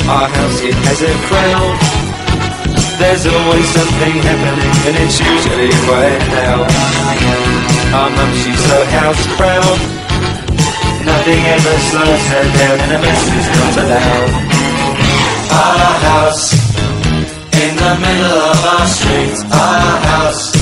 Our house, it has a crowd. There's always something happening, and it's usually quite loud. Our mum, she's so house proud. Nothing ever slows her down, and a mess is not allowed. Our house, in the middle of our street. Our house,